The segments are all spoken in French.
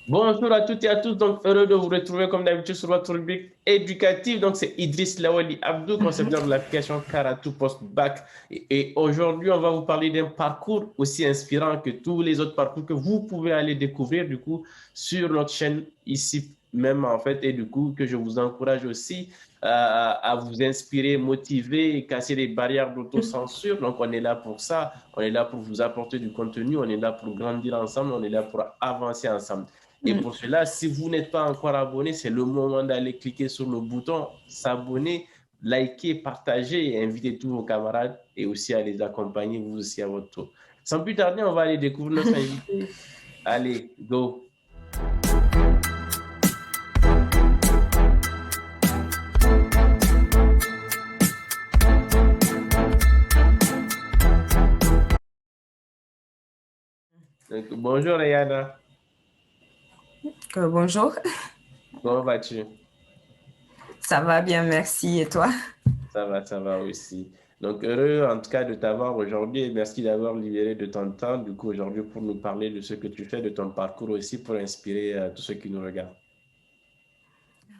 Bonjour à toutes et à tous, donc heureux de vous retrouver comme d'habitude sur votre rubrique éducative. Donc c'est Idriss Lawali Abdou, concepteur de l'application Karatou Post-Bac. Et aujourd'hui, on va vous parler d'un parcours aussi inspirant que tous les autres parcours que vous pouvez aller découvrir du coup sur notre chaîne ici même en fait. Et du coup, que je vous encourage aussi à vous inspirer, motiver et casser les barrières d'autocensure. Donc on est là pour ça, on est là pour vous apporter du contenu, on est là pour grandir ensemble, on est là pour avancer ensemble. Et Mm. pour cela, si vous n'êtes pas encore abonné, c'est le moment d'aller cliquer sur le bouton s'abonner, liker, partager et inviter tous vos camarades et aussi à les accompagner vous aussi à votre tour. Sans plus tarder, on va aller découvrir notre invité. Allez, go. Donc, bonjour Ayana, Bonjour, comment vas-tu? ça va bien, merci. Et toi? Ça va aussi. Donc, heureux en tout cas de t'avoir aujourd'hui et merci d'avoir libéré de ton temps, du coup, aujourd'hui pour nous parler de ce que tu fais, de ton parcours aussi, pour inspirer tous ceux qui nous regardent.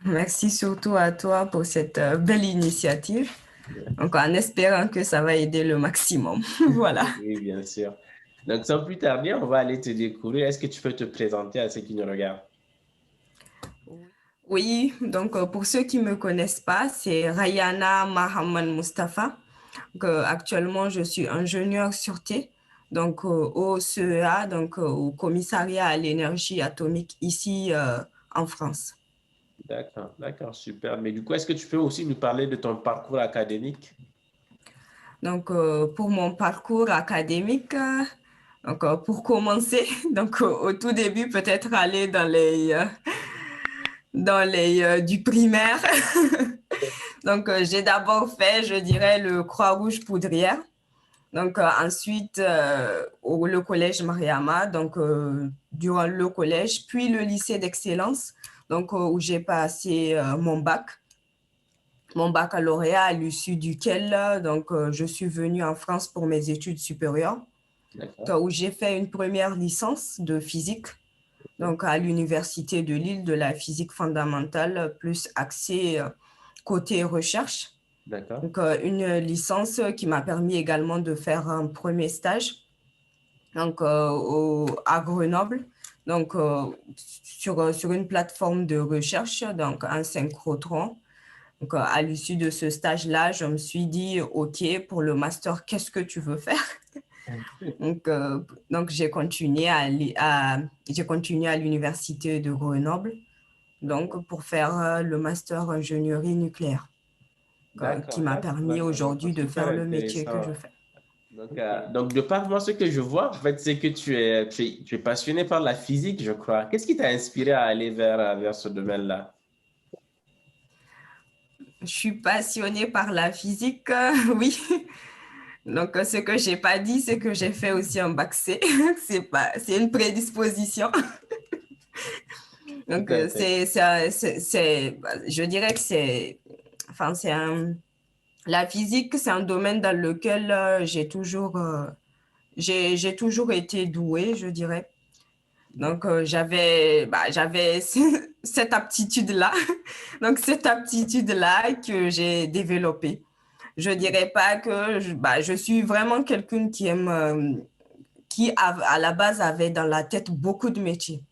Merci surtout à toi pour cette belle initiative. Donc, en espérant que ça va aider le maximum. Voilà. Oui, bien sûr. Donc, sans plus tarder, on va aller te découvrir. Est-ce que tu peux te présenter à ceux qui nous regardent? Oui, donc pour ceux qui ne me connaissent pas, c'est Rayana Mahamman Mustafa. Donc, actuellement, je suis ingénieure sûreté donc, au CEA, donc au commissariat à l'énergie atomique ici en France. D'accord, d'accord, super. Mais du coup, est-ce que tu peux aussi nous parler de ton parcours académique? Donc, pour mon parcours académique, donc, pour commencer, donc, au tout début, peut-être aller dans les du primaire. Donc, j'ai d'abord fait, je dirais, le Croix-Rouge Poudrière. Donc, ensuite, le collège Mariama, donc, durant le collège, puis le lycée d'excellence, donc, où j'ai passé mon baccalauréat à l'issue duquel, donc, je suis venue en France pour mes études supérieures, D'accord. où j'ai fait une première licence de physique, donc à l'Université de Lille de la physique fondamentale, plus axée côté recherche. D'accord. Donc, une licence qui m'a permis également de faire un premier stage donc, à Grenoble, donc sur une plateforme de recherche, donc un synchrotron. Donc, à l'issue de ce stage-là, je me suis dit, OK, pour le master, qu'est-ce que tu veux faire? Donc, donc j'ai continué à l'université de Grenoble, donc pour faire le master ingénierie nucléaire, qui D'accord, m'a d'accord, permis d'accord. Donc, c'est aujourd'hui de super faire le métier que intéressant. je fais. Donc, de par moi, ce que je vois, en fait, c'est que tu es passionné par la physique, je crois. Qu'est-ce qui t'a inspiré à aller vers ce domaine-là? Je suis passionnée par la physique, oui. Donc, ce que j'ai pas dit, c'est que j'ai fait aussi un bac C. C'est une prédisposition. Tout Donc, à fait. je dirais que enfin, la physique, c'est un domaine dans lequel j'ai toujours été douée, je dirais. Donc, j'avais cette aptitude-là. Donc, cette aptitude-là que j'ai développée. Je dirais pas que je suis vraiment quelqu'un qui aime, à la base avait dans la tête beaucoup de métiers.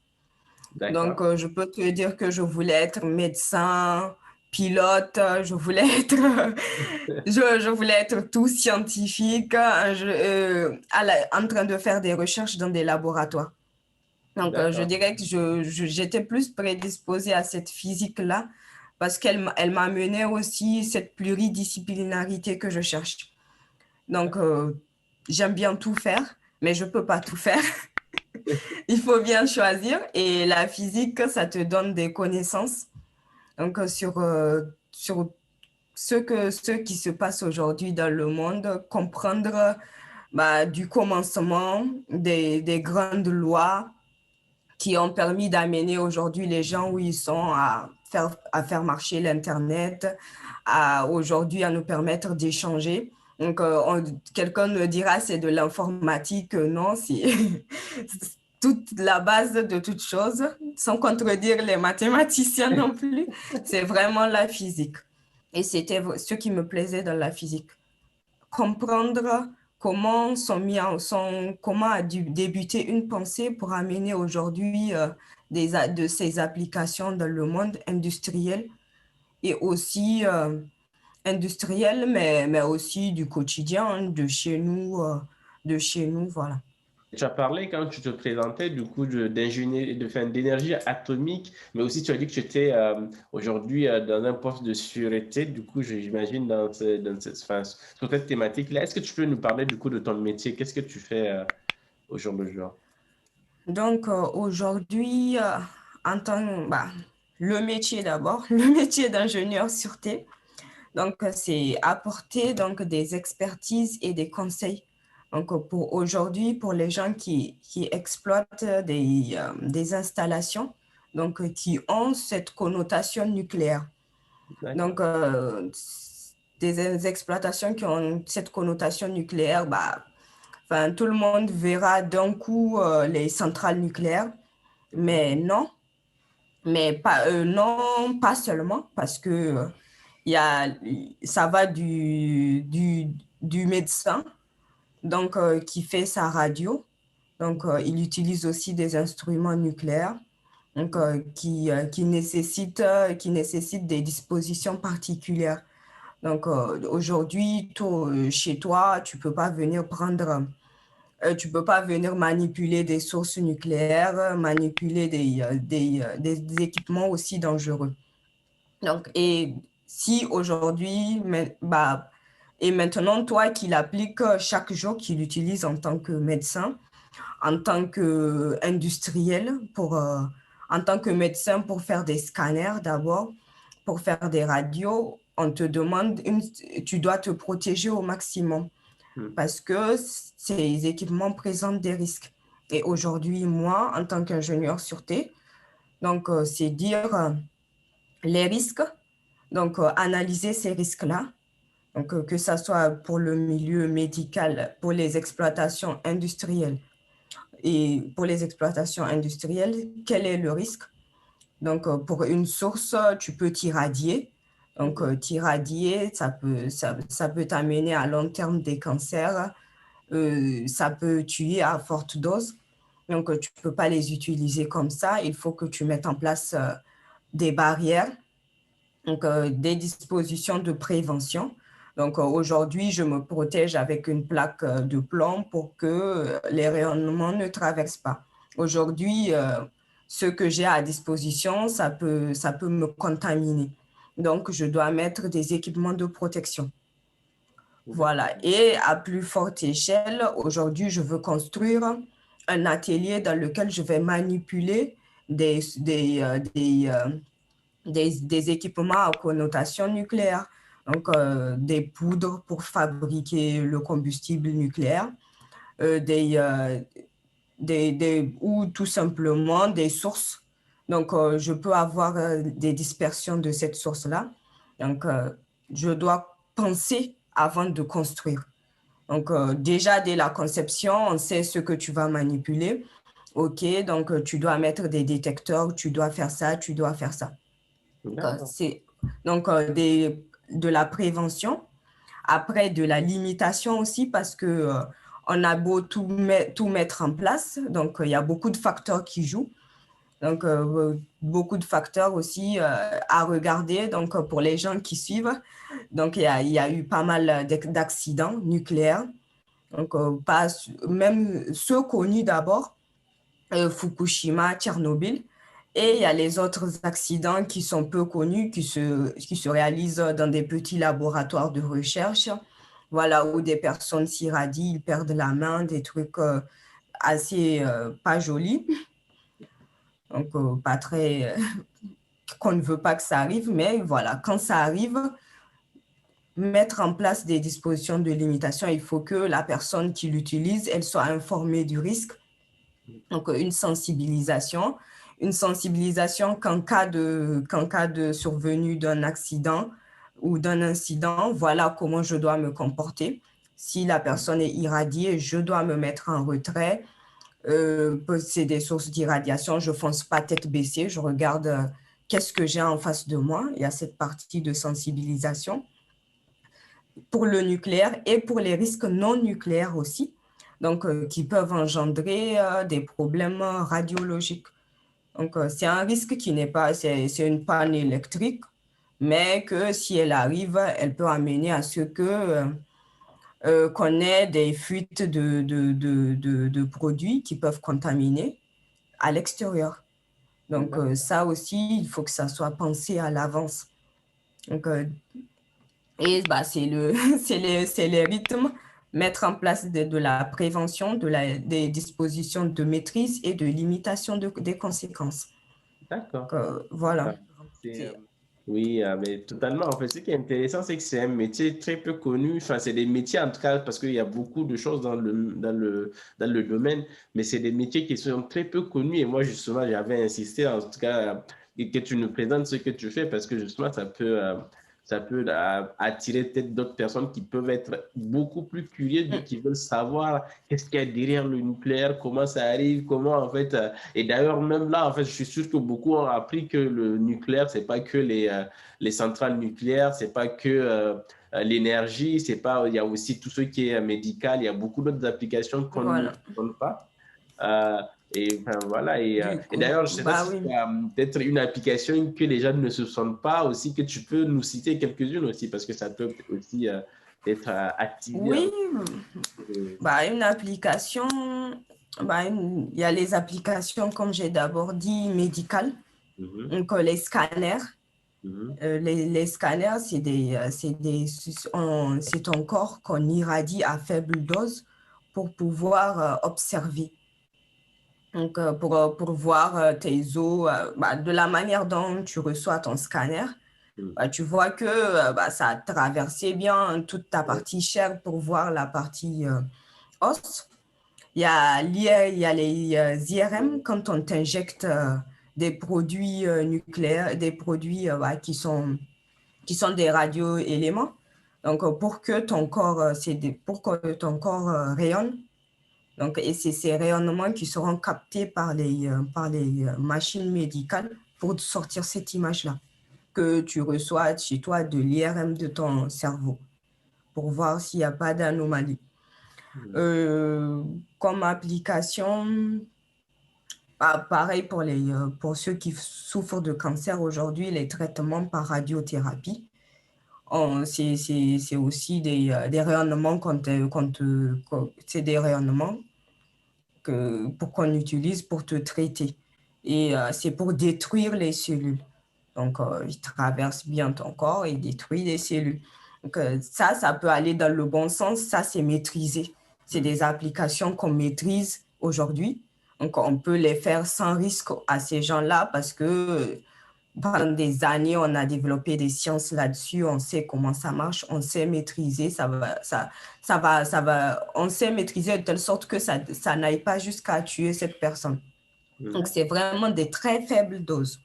Donc, D'accord. je peux te dire que je voulais être médecin, pilote, je voulais être tout scientifique, en train de faire des recherches dans des laboratoires. Donc, je D'accord. dirais que j'étais plus prédisposée à cette physique-là parce qu'elle m'a amené aussi cette pluridisciplinarité que je cherche. Donc, j'aime bien tout faire, mais je ne peux pas tout faire. Il faut bien choisir. Et la physique, ça te donne des connaissances donc, sur ce qui se passe aujourd'hui dans le monde, comprendre du commencement des grandes lois qui ont permis d'amener aujourd'hui les gens où ils sont à faire marcher l'Internet, aujourd'hui à nous permettre d'échanger. Donc, quelqu'un me dira c'est de l'informatique. Non, toute la base de toute chose, sans contredire les mathématiciens non plus. C'est vraiment la physique. Et c'était ce qui me plaisait dans la physique. Comprendre comment comment a dû débuter une pensée pour amener aujourd'hui de ces applications dans le monde industriel et aussi industriel, mais aussi du quotidien, hein, de chez nous, voilà. Tu as parlé quand tu te présentais du coup d'ingénierie, d'énergie atomique, mais aussi tu as dit que tu étais aujourd'hui dans un poste de sûreté. Du coup, j'imagine enfin, sur cette thématique-là, est-ce que tu peux nous parler du coup de ton métier? Qu'est-ce que tu fais au jour le jour? Donc aujourd'hui, le métier d'abord, le métier d'ingénieur sûreté. Donc, c'est apporter donc, des expertises et des conseils. Donc, pour aujourd'hui, pour les gens qui exploitent des installations donc, qui ont cette connotation nucléaire. D'accord. Donc, des exploitations qui ont cette connotation nucléaire, enfin, tout le monde verra d'un coup les centrales nucléaires, mais non, non, pas seulement, parce que il y a, ça va du médecin donc, qui fait sa radio. Donc, il utilise aussi des instruments nucléaires donc, qui nécessitent des dispositions particulières. Donc, aujourd'hui, chez toi, tu peux pas venir manipuler des sources nucléaires, manipuler des équipements aussi dangereux. Donc, et si aujourd'hui, et maintenant, toi qui l'appliques chaque jour, qui l'utilise en tant que médecin, en tant qu'industriel, en tant que médecin pour faire des scanners d'abord, pour faire des radios, on te demande, tu dois te protéger au maximum Hmm. parce que ces équipements présentent des risques. Et aujourd'hui, moi, en tant qu'ingénieur sûreté, donc c'est dire les risques, donc analyser ces risques-là, donc que ça soit pour le milieu médical, pour les exploitations industrielles et pour les exploitations industrielles, quel est le risque? Donc pour une source, tu peux t'irradier. Donc t'irradier, ça peut t'amener à long terme des cancers, ça peut tuer à forte dose. Donc tu ne peux pas les utiliser comme ça. Il faut que tu mettes en place des barrières, donc des dispositions de prévention. Donc aujourd'hui, je me protège avec une plaque de plomb pour que les rayonnements ne traversent pas. Aujourd'hui, ce que j'ai à disposition, ça peut me contaminer. Donc, je dois mettre des équipements de protection. Voilà. Et à plus forte échelle, aujourd'hui, je veux construire un atelier dans lequel je vais manipuler des équipements à connotation nucléaire, donc des poudres pour fabriquer le combustible nucléaire, euh, des, euh, ou tout simplement des sources. Donc, je peux avoir des dispersions de cette source-là. Donc, je dois penser avant de construire. Donc, déjà, dès la conception, on sait ce que tu vas manipuler. OK, donc tu dois mettre des détecteurs, tu dois faire ça, tu dois faire ça. D'accord. C'est donc de la prévention, après de la limitation aussi parce que on a beau tout mettre en place, donc il y a beaucoup de facteurs qui jouent. Donc beaucoup de facteurs aussi à regarder donc pour les gens qui suivent. Donc il y a eu pas mal d'accidents nucléaires. Donc pas même ceux connus d'abord, Fukushima, Tchernobyl. Et il y a les autres accidents qui sont peu connus, qui se réalisent dans des petits laboratoires de recherche, voilà, où des personnes s'irradient, ils perdent la main, des trucs assez pas jolis, donc pas très, qu'on ne veut pas que ça arrive, mais voilà, quand ça arrive, mettre en place des dispositions de limitation, il faut que la personne qui l'utilise, elle soit informée du risque. Donc, une sensibilisation qu'en cas de survenue d'un accident ou d'un incident, voilà comment je dois me comporter. Si la personne est irradiée, je dois me mettre en retrait. c'est des sources d'irradiation. Je ne fonce pas tête baissée, je regarde qu'est-ce que j'ai en face de moi. Il y a cette partie de sensibilisation pour le nucléaire et pour les risques non nucléaires aussi, donc qui peuvent engendrer des problèmes radiologiques. Donc, c'est un risque qui n'est pas, c'est une panne électrique, mais que si elle arrive, elle peut amener à ce que qu'on ait des fuites de produits qui peuvent contaminer à l'extérieur. Donc, ça aussi, il faut que ça soit pensé à l'avance. Donc, et bah, c'est les rythmes, mettre en place de la prévention, des dispositions de maîtrise et de limitation des conséquences. D'accord. Voilà. C'est, oui, mais totalement. En fait, ce qui est intéressant, c'est que c'est un métier très peu connu. Enfin, c'est des métiers, en tout cas, parce qu'il y a beaucoup de choses dans le domaine, mais c'est des métiers qui sont très peu connus. Et moi, justement, j'avais insisté, en tout cas, que tu nous présentes ce que tu fais, parce que justement, ça peut attirer peut-être d'autres personnes qui peuvent être beaucoup plus curieuses, qui veulent savoir qu'est-ce qu'il y a derrière le nucléaire, comment ça arrive, comment, en fait, et d'ailleurs, même là, en fait, je suis sûr que beaucoup ont appris que le nucléaire, c'est pas que les centrales nucléaires, c'est pas que l'énergie, c'est pas, il y a aussi tout ce qui est médical, il y a beaucoup d'autres applications qu'on ne Voilà. connaît pas. Euh, et enfin, voilà. Du Et coup, d'ailleurs, je sais pas bah si oui. tu as peut-être une application que les gens ne se sentent pas aussi, que tu peux nous citer quelques-unes aussi, parce que ça peut aussi être activé. Oui, bah une application, bah il y a les applications, comme j'ai d'abord dit, médicales, donc les scanners. Les scanners, c'est ton corps qu'on irradie à faible dose pour pouvoir observer. Donc, pour voir tes os, bah, de la manière dont tu reçois ton scanner, bah, tu vois que bah, ça a traversé bien toute ta partie chair pour voir la partie os. Il y a les IRM quand on t'injecte des produits nucléaires, des produits bah, qui sont des radioéléments. Donc, pour que ton corps rayonne. Donc, et c'est ces rayonnements qui seront captés par les machines médicales pour sortir cette image-là que tu reçois chez toi de l'IRM de ton cerveau pour voir s'il n'y a pas d'anomalie. Comme application, pareil pour ceux qui souffrent de cancer aujourd'hui, les traitements par radiothérapie. C'est aussi des rayonnements c'est des rayonnements pour qu'on utilise pour te traiter. Et c'est pour détruire les cellules. Donc, il traverse bien ton corps et détruit les cellules. Donc, ça peut aller dans le bon sens. Ça, c'est maîtrisé. C'est des applications qu'on maîtrise aujourd'hui. Donc, on peut les faire sans risque à ces gens-là parce que pendant des années, on a développé des sciences là-dessus, on sait comment ça marche, on sait maîtriser, on sait maîtriser de telle sorte que ça n'aille pas jusqu'à tuer cette personne. Donc, c'est vraiment des très faibles doses.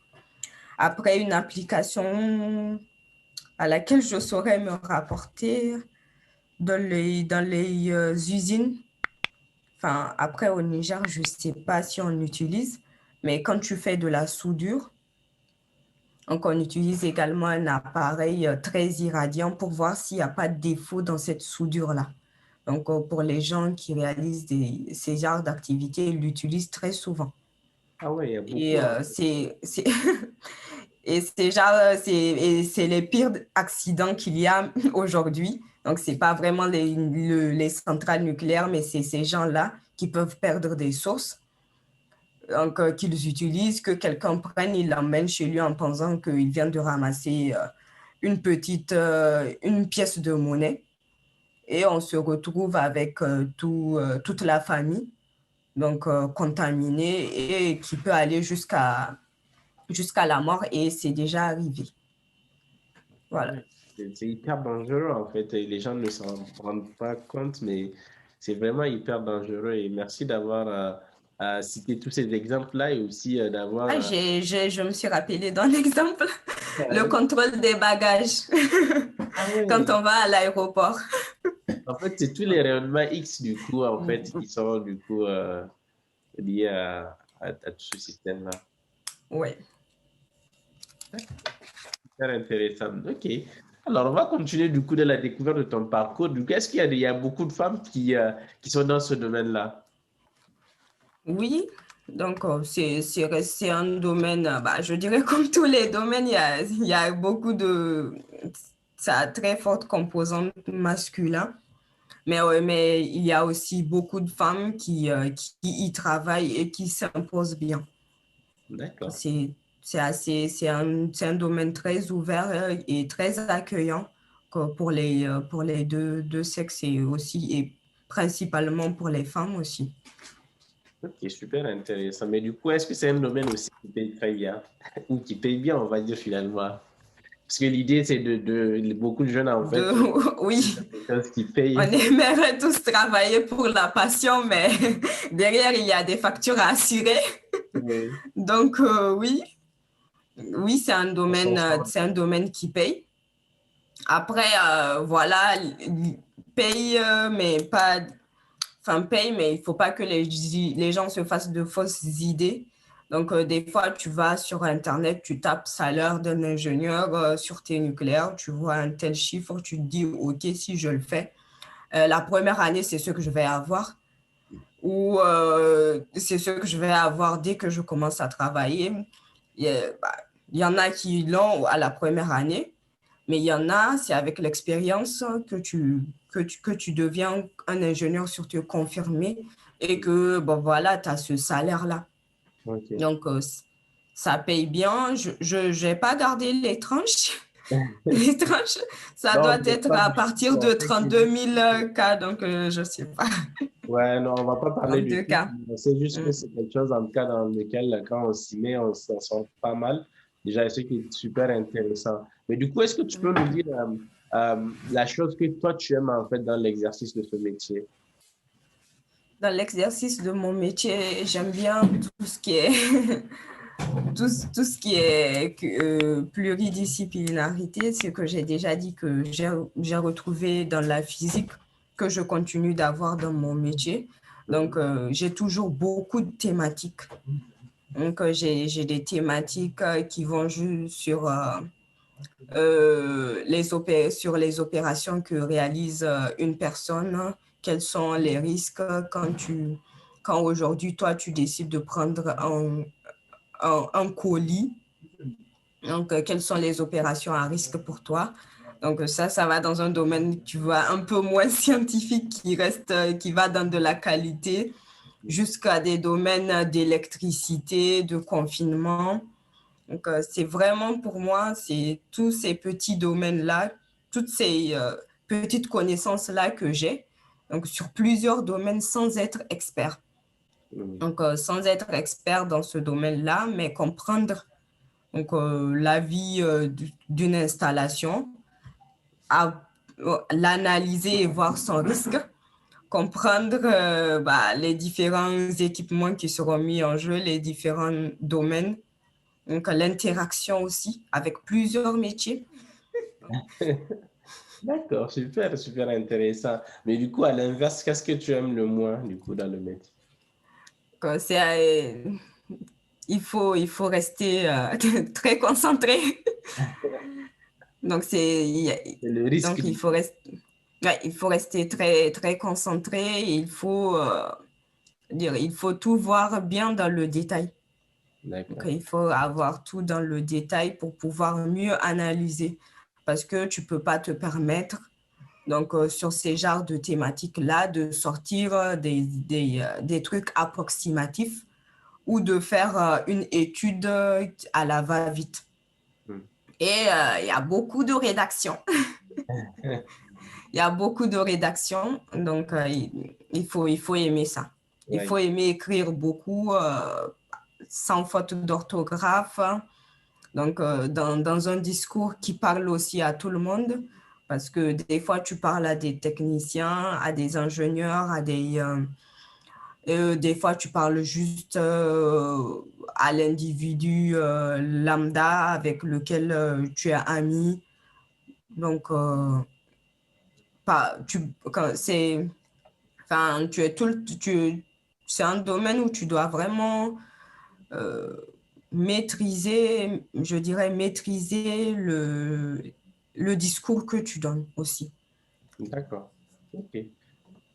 Après, une application à laquelle je saurais me rapporter dans les usines, enfin, après au Niger, je ne sais pas si on utilise, mais quand tu fais de la soudure, donc, on utilise également un appareil très irradiant pour voir s'il n'y a pas de défaut dans cette soudure-là. Donc, pour les gens qui réalisent ces genres d'activités, ils l'utilisent très souvent. Ah ouais, il y a beaucoup. Et et c'est les pires accidents qu'il y a aujourd'hui. Donc, ce n'est pas vraiment les centrales nucléaires, mais c'est ces gens-là qui peuvent perdre des sources. Donc, qu'ils utilisent, que quelqu'un prenne, il l'emmène chez lui en pensant qu'il vient de ramasser une pièce de monnaie. Et on se retrouve avec toute la famille, donc contaminée, et qui peut aller jusqu'à la mort. Et c'est déjà arrivé. Voilà. C'est hyper dangereux en fait. Et les gens ne s'en rendent pas compte, mais c'est vraiment hyper dangereux. Et merci d'avoir cité tous ces exemples-là et aussi d'avoir. Je me suis rappelé d'un exemple, le contrôle des bagages Ah quand ouais. on va à l'aéroport. En fait, c'est tous les rayonnements X du coup, en fait, qui sont du coup. lié à tout ce système-là. Ouais. Super intéressant. OK. Alors, on va continuer du coup de la découverte de ton parcours. Du coup, est-ce qu'il y a beaucoup de femmes qui sont dans ce domaine-là? Oui, donc c'est un domaine, bah, je dirais comme tous les domaines, il y a beaucoup de... Ça a très forte composante masculin, mais, ouais, mais il y a aussi beaucoup de femmes qui y travaillent et qui s'imposent bien. D'accord. C'est, c'est un domaine très ouvert et très accueillant pour les deux sexes et aussi, et principalement pour les femmes aussi. Ok, super intéressant. Mais du coup, est-ce que c'est un domaine aussi qui paye très bien? Ou qui paye bien, on va dire finalement? Parce que l'idée, c'est beaucoup de jeunes, en fait, Oui, quelque chose qui on paye. aimerait tous travailler pour la passion, mais derrière, il y a des factures à assurer. Oui. Donc, oui, oui, c'est un domaine qui paye. Après, voilà, paye, mais pas, enfin, paye, mais il faut pas que les gens se fassent de fausses idées. Donc, des fois, tu vas sur Internet, tu tapes salaire d'un ingénieur sûreté nucléaire, tu vois un tel chiffre, tu te dis, OK, si je le fais, la première année, c'est ce que je vais avoir, ou c'est ce que je vais avoir dès que je commence à travailler. Bah, il y en a qui l'ont à la première année, mais il y en a, c'est avec l'expérience que tu deviens un ingénieur sûreté confirmé et que, bon, voilà, tu as ce salaire-là. Ok. Donc, ça paye bien. Je n'ai pas gardé les tranches. Les tranches, ça Non, doit on ne être pas à du partir tout, en de fait, c'est juste 32 000 cas, donc je ne sais pas, ouais, non, on va pas parler du 32 tout. cas. C'est juste que Mm. c'est quelque chose, en tout cas, dans lequel, quand on s'y met, on s'en sort pas mal. Déjà, ce qui est super intéressant. Mais du coup, est-ce que tu peux nous dire la chose que toi, tu aimes, en fait, dans l'exercice de ce métier? Dans l'exercice de mon métier, j'aime bien tout ce qui est tout ce qui est pluridisciplinarité, c'est que j'ai déjà dit que j'ai retrouvé dans la physique que je continue d'avoir dans mon métier. Donc, j'ai toujours beaucoup de thématiques. Donc, j'ai des thématiques qui vont juste sur, sur les opérations que réalise une personne, quels sont les risques quand aujourd'hui, toi, tu décides de prendre un colis. Donc, quelles sont les opérations à risque pour toi? Donc, ça va dans un domaine, tu vois, un peu moins scientifique qui va dans de la qualité jusqu'à des domaines d'électricité, de confinement. Donc, c'est vraiment pour moi, c'est tous ces petits domaines-là, toutes ces petites connaissances-là que j'ai, donc sur plusieurs domaines sans être expert. Mhm. Donc, sans être expert dans ce domaine-là, mais comprendre donc, la vie d'une installation, l'analyser et voir son risque, comprendre bah, les différents équipements qui seront mis en jeu, les différents domaines, donc l'interaction aussi avec plusieurs métiers. D'accord, super, super intéressant. Mais du coup, à l'inverse, qu'est-ce que tu aimes le moins, du coup, dans le métier? Donc, il faut rester très concentré. Donc, C'est le risque. donc il faut rester, ouais, il faut rester très, très concentré. Il faut tout voir bien dans le détail. Donc, D'accord. il faut avoir tout dans le détail pour pouvoir mieux analyser parce que tu ne peux pas te permettre, donc, sur ces genres de thématiques-là, de sortir des trucs approximatifs ou de faire une étude à la va-vite. Hmm. Et il y a beaucoup de rédaction. Il y a beaucoup de rédaction, donc il faut aimer ça. Il Ouais. faut aimer écrire beaucoup, sans faute d'orthographe, donc dans un discours qui parle aussi à tout le monde, parce que des fois tu parles à des techniciens, à des ingénieurs, des fois tu parles juste à l'individu lambda avec lequel tu es ami. Donc, pas, tu, quand c'est, enfin, tu es tout, c'est un domaine où tu dois vraiment maîtriser, je dirais, maîtriser le discours que tu donnes aussi. D'accord. Ok.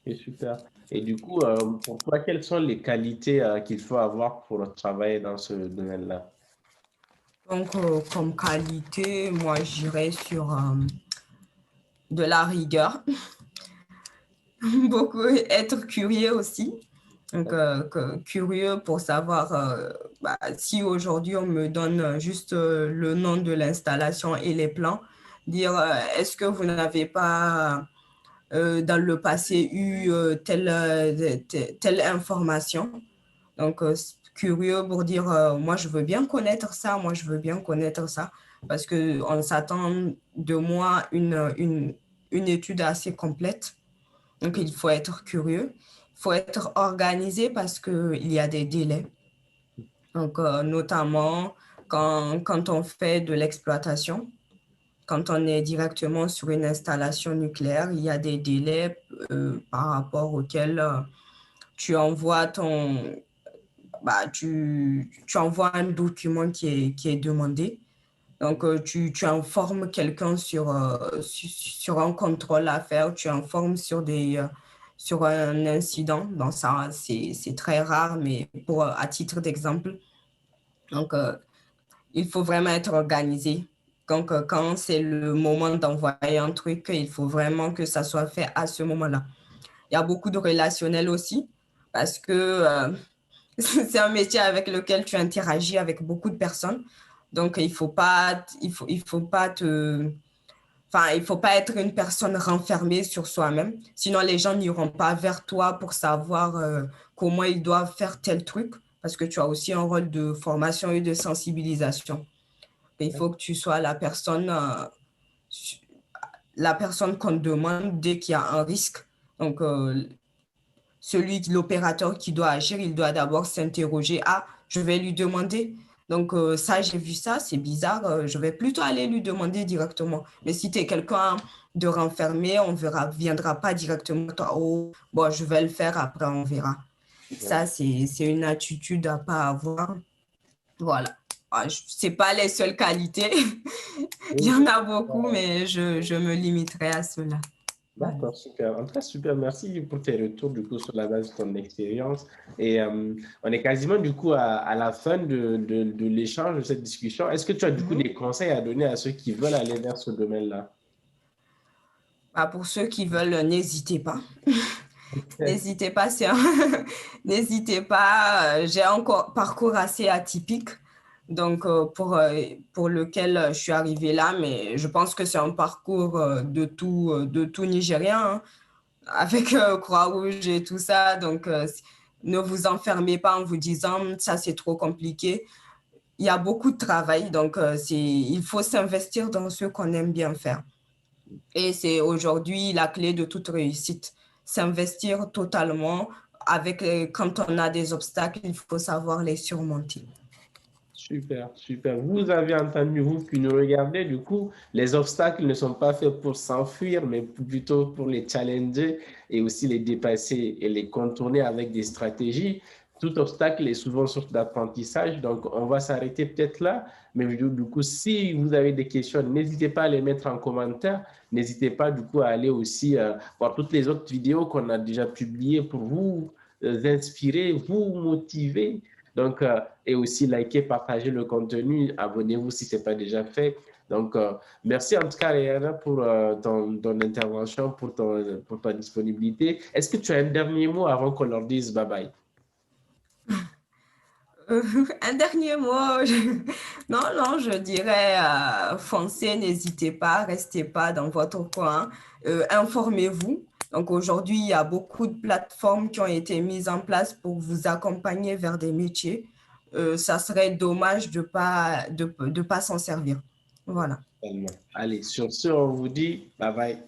Et super. Et du coup, pour toi, quelles sont les qualités qu'il faut avoir pour travailler dans ce domaine-là? Donc, comme qualité, moi, j'irais sur de la rigueur, beaucoup être curieux aussi. Donc, curieux pour savoir si aujourd'hui on me donne juste le nom de l'installation et les plans, dire est-ce que vous n'avez pas dans le passé eu telle information. Donc, curieux pour dire, moi, je veux bien connaître ça, moi, je veux bien connaître ça, parce qu'on s'attend de moi une étude assez complète. Donc, il faut être curieux, il faut être organisé parce qu'il y a des délais. Donc, notamment quand on fait de l'exploitation, quand on est directement sur une installation nucléaire, il y a des délais par rapport auxquels tu envoies tu envoies un document qui est demandé. Donc, tu informes quelqu'un sur un contrôle à faire, tu informes sur un incident. Donc, ça, c'est très rare, mais à titre d'exemple. Donc, il faut vraiment être organisé. Donc, quand c'est le moment d'envoyer un truc, il faut vraiment que ça soit fait à ce moment-là. Il y a beaucoup de relationnel aussi, parce que c'est un métier avec lequel tu interagis avec beaucoup de personnes. Donc, il faut pas il faut pas être une personne renfermée sur soi-même. Sinon, les gens n'iront pas vers toi pour savoir comment ils doivent faire tel truc, parce que tu as aussi un rôle de formation et de sensibilisation. Il faut que tu sois la personne qu'on demande dès qu'il y a un risque. Donc, l'opérateur qui doit agir, il doit d'abord s'interroger. Ah, je vais lui demander. Donc, ça, j'ai vu ça, c'est bizarre. Je vais plutôt aller lui demander directement. Mais si tu es quelqu'un de renfermé, on verra, viendra pas directement. Toi, oh, bon, je vais le faire, après, on verra. Ça, c'est une attitude à pas avoir. Voilà. Ah, c'est pas les seules qualités. Il y Oui. en a beaucoup, mais je me limiterai à cela. Voilà. D'accord, super. En tout cas, super. Merci pour tes retours, du coup, sur la base de ton expérience. Et on est quasiment, du coup, à la fin de l'échange, de cette discussion. Est-ce que tu as, du coup, Mhm. des conseils à donner à ceux qui veulent aller vers ce domaine-là? Bah, pour ceux qui veulent, n'hésitez pas. N'hésitez pas, n'hésitez pas. J'ai un parcours assez atypique, donc pour lequel je suis arrivée là, mais je pense que c'est un parcours de tout Nigérien, hein, avec Croix-Rouge et tout ça. Donc, ne vous enfermez pas en vous disant ça c'est trop compliqué. Il y a beaucoup de travail, donc il faut s'investir dans ce qu'on aime bien faire. Et c'est aujourd'hui la clé de toute réussite. S'investir totalement quand on a des obstacles, il faut savoir les surmonter. Super, super. Vous avez entendu, vous qui nous regardez, du coup, les obstacles ne sont pas faits pour s'enfuir, mais plutôt pour les challenger et aussi les dépasser et les contourner avec des stratégies. Tout obstacle est souvent source d'apprentissage, donc on va s'arrêter peut-être là. Mais du coup, si vous avez des questions, n'hésitez pas à les mettre en commentaire. N'hésitez pas du coup à aller aussi voir toutes les autres vidéos qu'on a déjà publiées pour vous inspirer, vous motiver. Donc, et aussi liker, partager le contenu, abonnez-vous si ce n'est pas déjà fait. Donc, merci en tout cas, Rihanna, pour ton intervention, pour ta disponibilité. Est-ce que tu as un dernier mot avant qu'on leur dise bye bye? Un dernier mot. Non, non, je dirais foncez, n'hésitez pas, restez pas dans votre coin, informez-vous. Donc aujourd'hui, il y a beaucoup de plateformes qui ont été mises en place pour vous accompagner vers des métiers. Ça serait dommage de pas s'en servir. Voilà. Allez, sur ce, on vous dit bye bye.